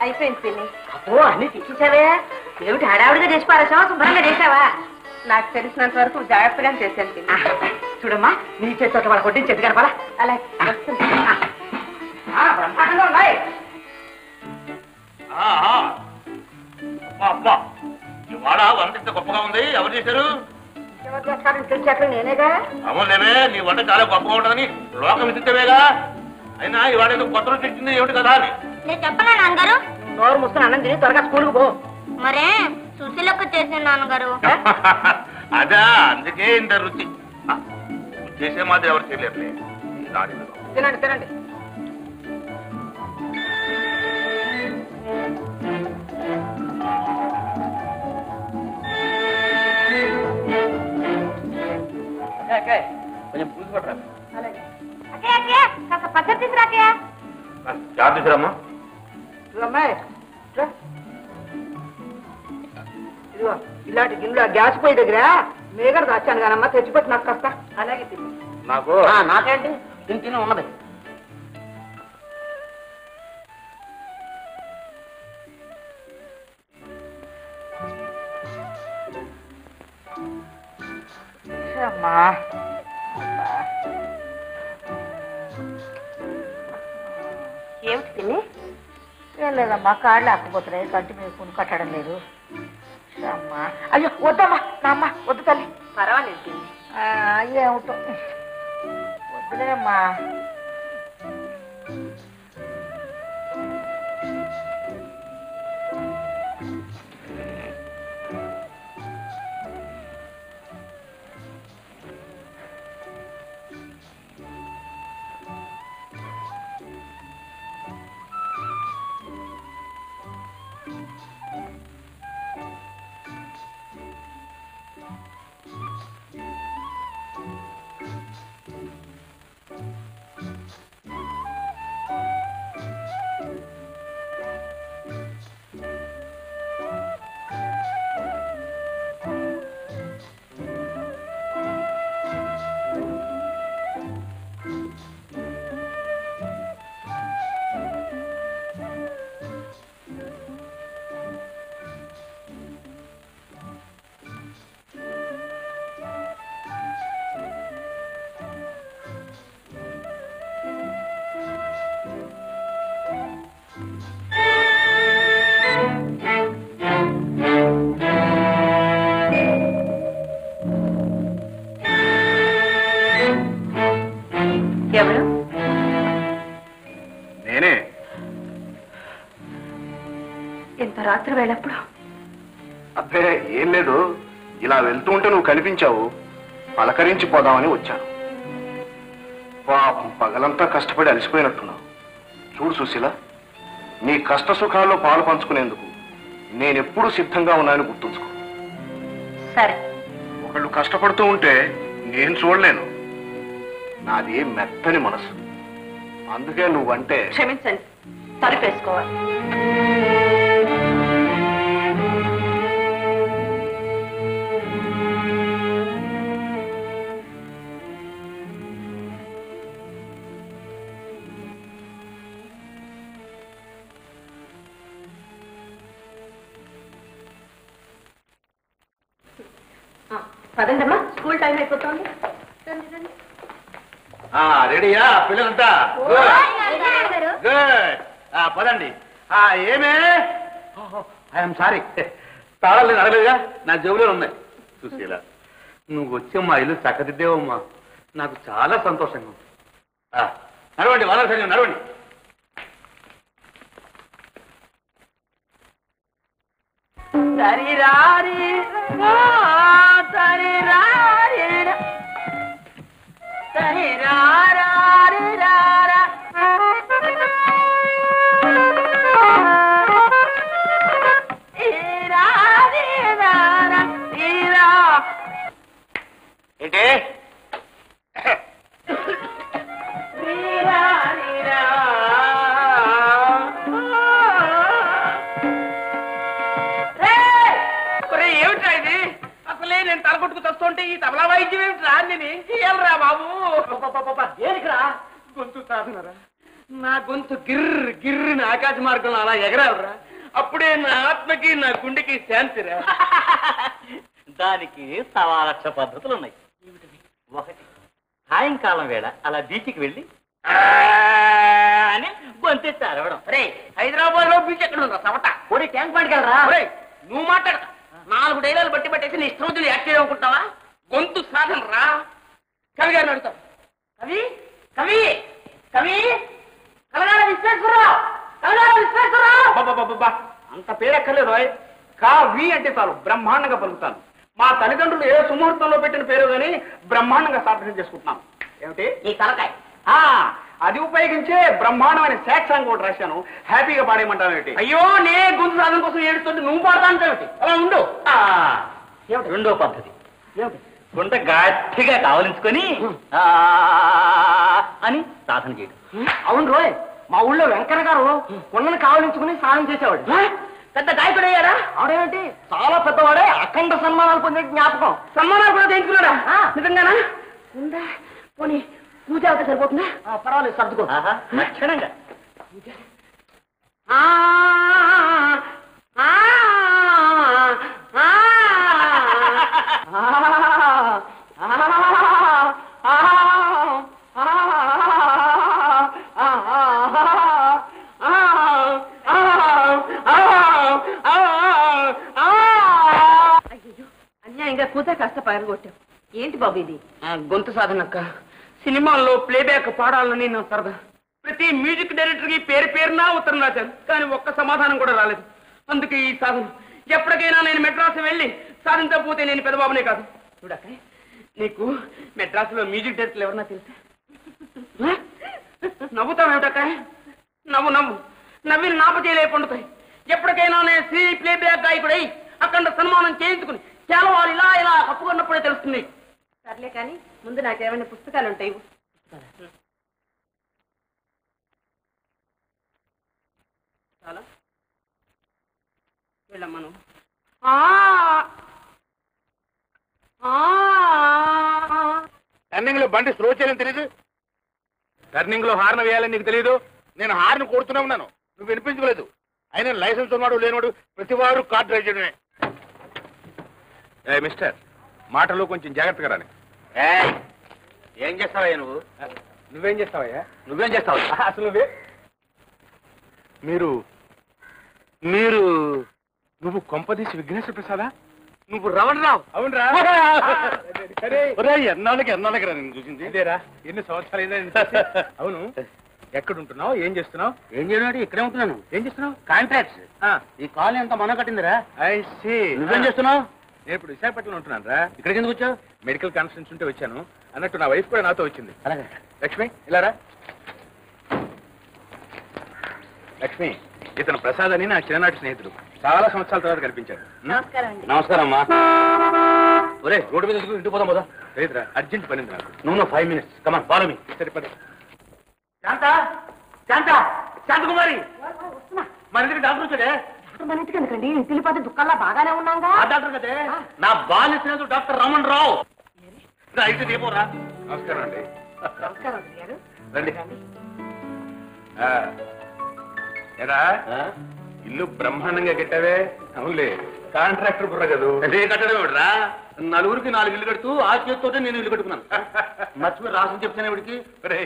అయిపోయింది పిన్ని. అబ్బో అన్ని తెచ్చేసావే? ఏమిటి హడావుడిగా చేసి పారేసావా, శుభ్రంగా చేసావా? నాకు తెలిసినంత వరకు జాగ్రత్తగానే చేశాను పిన్ని. చూడమ్మా, నీ చేతి వాళ్ళ కొట్టి చెట్టు కనపాలా? అలాగే బ్రహ్మాండంగా ఉన్నాయి. ఇవాళ వంట ఇంత గొప్పగా ఉంది. ఎవరు చేశారు? ఎవరు చేస్తారని తెలిసాక నేనేగా. అవునులేవే, నీ వంట చాలా గొప్పగా ఉంటుందని లోకం విసిస్తేవేగా. అయినా ఇవాళ ఎందుకు కొత్త రోజు తెచ్చింది ఏమిటి కదా అని నేను చెప్పనా నాన్నగారు? నోరు మూసుకుని అన్నం తిని త్వరగా స్కూల్కి పో. మరే సుశీలక్క చేసిన నాన్నగారు. అదా, అందుకే ఇంత రుచి. చేసే మాత్రం ఎవరు చేయలేరులే. తినండి తినండి. కొంచెం పూసి పట్టరా. కాస్త పచ్చడి తీసురాకే. చారు తీసురామ్మా. అమ్మాయి ఇదిగో ఇలాంటి గిన్నెలో గ్యాస్ పొయ్యి దగ్గర మేగడ దాచాను కానమ్మా, తెచ్చిపెట్టి నాకు కాస్త. అలాగే తిని. నాకు నాకేంటి తిని తిని ఉన్నది. అమ్మా ఏమిటి తిని? ఏం లేదమ్మా, కాళ్ళు ఆకపోతున్నాయి, కంటి మీద పుని కట్టడం లేదు. అమ్మా అయ్యో వద్దమ్మా, నా అమ్మ వద్దు తల్లి. పర్వాలేదు తిని. ఏమిటో వద్దులేమ్మా. ఎవరు? నేనే. ఇంత రాత్రి వేళప్పుడు? అబ్బే ఏం లేదు, ఇలా వెళ్తూ ఉంటే నువ్వు కనిపించావు, పలకరించిపోదామని వచ్చాను. పాపం పగలంతా కష్టపడి అలసిపోయినట్టున్నావు. చూడు సుశీల, నీ కష్ట సుఖాల్లో పాలు పంచుకునేందుకు నేనెప్పుడూ సిద్ధంగా ఉన్నానని గుర్తుంచుకో. సరే. ఒకళ్ళు కష్టపడుతూ ఉంటే నేను చూడలేను. నాది మెత్తని మనసు, అందుకే నువ్వంటే. క్షమించండి, తలుపేసుకోవాలి. పదండమ్మా, స్కూల్ టైం అయిపోతుంది. రెడీయా పిల్లలంతా? గుడ్. పదండి. ఏమే, ఐఎమ్ సారీ, తాళాలు నేను అడగలేదుగా, నా జేబులో ఉన్నాయి. సుశీల, నువ్వు వచ్చి మా ఇల్లు చక్కదిద్దేవమ్మా, నాకు చాలా సంతోషంగా ఉంది. నడవండి, వాళ్ళ సరే నడవండి. ఏంటి ఏమిట్రా ఇది? అసలే నేను తలకొట్టుకు తెస్తుంటే ఈ తబలా వాయిద్యం ఏమిట్రా? నేను ఏం చేయాలరా బాబు? దేనికిరా? గొంతు సాధనరా. నా గొంతు గిర్ర గిర్రని ఆకాశ మార్గంలో అలా ఎగరాలరా. అప్పుడే నా ఆత్మకి నా గుండెకి శాంతిరా. దానికి 1,00,000 పద్ధతులు ఉన్నాయి. ఒకటి, సాయంకాలం వేళ అలా బీచ్కి వెళ్ళి అని గొంతెత్తి అరవడం. రే, హైదరాబాద్ లో బీచ్ ఎక్కడ ఉందా సవట? ఒరే ట్యాంక్ పట్టుకెళ్ళరా. నువ్వు మాట్లాడక 4 డైలాలు బట్టి పట్టేసి నీ ఇష్టం యాక్ట్ చేయనుకుంటావా? గొంతు సాధన రా. కవి గారిని అడుగుతావు. కవి కవి కవి కలగాల విశ్వేశ్వరరావు, కలగాల విశ్వేశ్వరరావు. అంత పేరెక్కర్లేదు. కవి అంటే చాలు బ్రహ్మాండంగా పలుకుతాను. మా తల్లిదండ్రులు ఏ సుముహూర్తంలో పెట్టిన పేరు కానీ బ్రహ్మాండంగా సాధన చేసుకుంటున్నాను. ఏమిటి ఈ తలకాయ? అది ఉపయోగించే బ్రహ్మాండమైన శాక్ సాంగ్ కూడా రాశాను. హ్యాపీగా పాడేయమంటాను. ఏమిటి? అయ్యో, నే గొంతు సాధన కోసం ఏడుస్తుంటే నువ్వు పాడతాను ఏమిటి? అలా ఉండు. ఏమిటి రెండో పద్ధతి? ఏమిటి? గుండె గట్టిగా కావలించుకొని అని సాధన చేయడం. అవును రోయ్, మా ఊళ్ళో వెంకన్న గారు కొండను కావలించుకుని సాధన చేసేవాడు. పెద్ద గాయకుడు అయ్యారా? ఆడేమిటి, చాలా పెద్దవాడే. అఖండ సన్మానాలు పొందే జ్ఞాపకం. సన్మానాలు కూడా చేయించుకున్నాడా? నిజంగానా? ఉందా? పోనీ పూజ అవుతే సరిపోతుందా? పర్వాలేదు, సర్దుకో. లక్షణంగా అన్యాయంగా కూత కాస్త పగలగొట్టాం. ఏంటి బాబు ఇది? గొంతు సాధనక్క. సినిమాల్లో ప్లేబ్యాక్ పాడాలని నా సరదా. ప్రతి మ్యూజిక్ డైరెక్టర్ కి పేరు పేరునా ఉత్తరం రాశాను, కానీ ఒక్క సమాధానం కూడా రాలేదు. అందుకే ఈ సాధన. ఎప్పటికైనా నేను మెడ్రాస్ వెళ్ళి సాధించకపోతే నేను పెద్దబాబునే కాదు. చూడక్క, నీకు మెడ్రాస్ లో మ్యూజిక్ డైరెక్టర్లు ఎవరన్నా తెలుసా? నవ్వుతావేమిటక్క? నవ్వు నవ్వు, నవ్విన నాపచేలే పండుతాయి. ఎప్పటికైనా నేను శ్రీ ప్లేబ్యాక్ గాయకుడై అక్కడ సన్మానం చేయించుకుని చాలా వాళ్ళు ఇలా ఇలా కప్పుకున్నప్పుడే తెలుస్తుంది. సర్లే కానీ ముందు నాకేమైనా పుస్తకాలు ఉంటాయి. చాలా వెళ్ళమ్మను. టర్నింగ్ లో బండి స్లో చేయాలని తెలీదు? టర్నింగ్ లో హార్న్ వేయాలని నీకు తెలీదు? నేను హార్న్ కొడుతూనే ఉన్నాను, నువ్వు వినిపించుకోలేదు. అయినా లైసెన్స్ ఉన్నాడు లేనివాడు ప్రతివాడు కార్ డ్రైవ్ చేయడమే. మిస్టర్, మాటలో కొంచెం జాగ్రత్తగా రాని. ఏం చేస్తావయ్యా నువ్వు? నువ్వేం చేస్తావయ్యా? నువ్వేం చేస్తావు అసలు నువ్వే మీరు మీరు నువ్వు కొంపదీసి విఘ్నేశ్వర ప్రసాదా? నువ్వు రవణరావు? అవునరా. ఎన్నాళ్ళకి రా నేను చూసింది. ఇదేరా, ఎన్ని సంవత్సరాలు అయిందా? అవును, ఎక్కడుంటున్నావు? ఏం చేస్తున్నావు? ఏం చేయడం? ఇక్కడే ఉంటున్నాను. ఏం చేస్తున్నావు? కాంట్రాక్ట్స్. ఈ కాలనీ అంతా మన కట్టిందిరా. I see. నువ్వేం చేస్తున్నావు? నేను ఇప్పుడు విశాఖపట్నంలో ఉంటున్నాను రా. ఇక్కడికి ఎందుకు వచ్చావు? మెడికల్ కాన్ఫరెన్స్ ఉంటే వచ్చాను. అన్నట్టు నా వైఫ్ కూడా నాతో వచ్చింది. అలాగే. లక్ష్మి, ఇలా రా. లక్ష్మి, ఇతను ప్రసాద్ అని నా చిన్ననాటి స్నేహితుడు. చాలా సంవత్సరాల తర్వాత కనిపించాడు. నమస్కారం అండి. నమస్కారం అమ్మా. ఒరే, రోడ్డు మీద ఇంటికి పోదాం పోదా? లేదురా, అర్జెంట్ పనింది నాకు. నువ్వు 5 minutes. కమాన్, ఫాలో మీ. సరే పద. శాంత శాంత శాంతకుమారి, మన ఇంటికి డాక్టర్ వచ్చాడే. మన ఇంటికి ఎందుకండి? ఇంటికి పోతే దుఃఖాల్లో బాగానే ఉన్నాగా. ఆ డాక్టర్ కదే, నా బాల్య స్నేహితుడు డాక్టర్ రమణ్ రావు. అయితే దీపోరా. నమస్కారం అండి. నమస్కారం గారు. రండి. ఏరా, ఇల్లు బ్రహ్మాండంగా కట్టావే? అవునులే, కాంట్రాక్టర్ బుర్ర కదూ. కట్టడం రా. 4 ఇల్లు కడుతూ ఆ చేతితోటే నేను ఇల్లు కట్టుకున్నాను. మర్చిపోయి రాసుని చెప్తాను ఇవిడికి. ఒరే,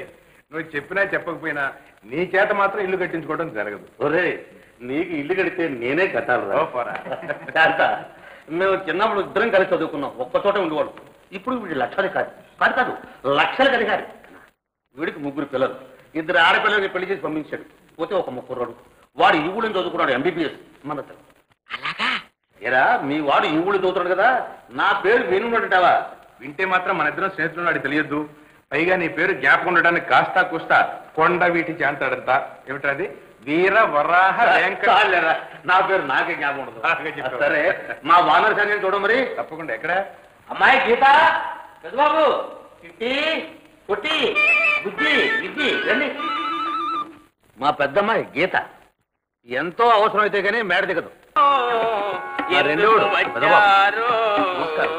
నువ్వు చెప్పినా చెప్పకపోయినా నీ చేత మాత్రం ఇల్లు కట్టించుకోవడం జరగదు. ఒరే, నీకు ఇల్లు కడితే నేనే కట్టాలి. ఓ పోరా. మేము చిన్నప్పుడు ఇద్దరం కలిసి చదువుకున్నాం, ఒక్క చోట ఉండేవాడు. ఇప్పుడు వీడి లక్షాధికారి కాదు కాదు లక్షలకు అధికారి. వీడికి 3 పిల్లలు, 2 ఆడపిల్లలకి పెళ్లి చేసి పంపించాడు. పోతే ఒక ముక్కురాడు, వాడు ఈ ఊళ్ళని చదువుకున్నాడు, MBBS. మన అలాగా ఏరా, మీ వాడు ఈ ఊళ్ళో చదువుతున్నాడు కదా, నా పేరు వినున్నట్టువా? వింటే మాత్రం మన ఇద్దరం స్నేహితులు నాడు తెలియద్దు. పైగా నీ పేరు జ్ఞాపకం ఉండడానికి కాస్తా కూస్తా కొండ వీటి చేంతాడంతా. ఏమిటది? వీర వరాహ చాలేరా, నా పేరు నాకే జ్ఞాపకం ఉండదు. సరే, మా వానర్ సంగతి చూడ మరి. తప్పకుండా. ఎక్కడ అమ్మాయి గీత, పెద్దబాబు, కిట్టి, కొట్టి, బుజ్జి, విద్ది రండి. మా పెద్దమ్మాయి గీత ఎంతో అవసరం అయితే కానీ మేడ దిగదు. రెండోడు పెద్దబాబు. నమస్కారం.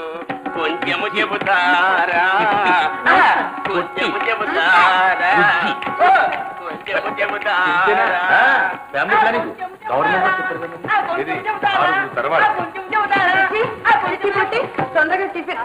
కొంచెము చెబుతారా, కొంచెము చెబుతారా, కొంచెము ఫ్యామిలీ ప్లానింగ్ గవర్నమెంట్ చెప్పారు. తొందరగా టిఫిన్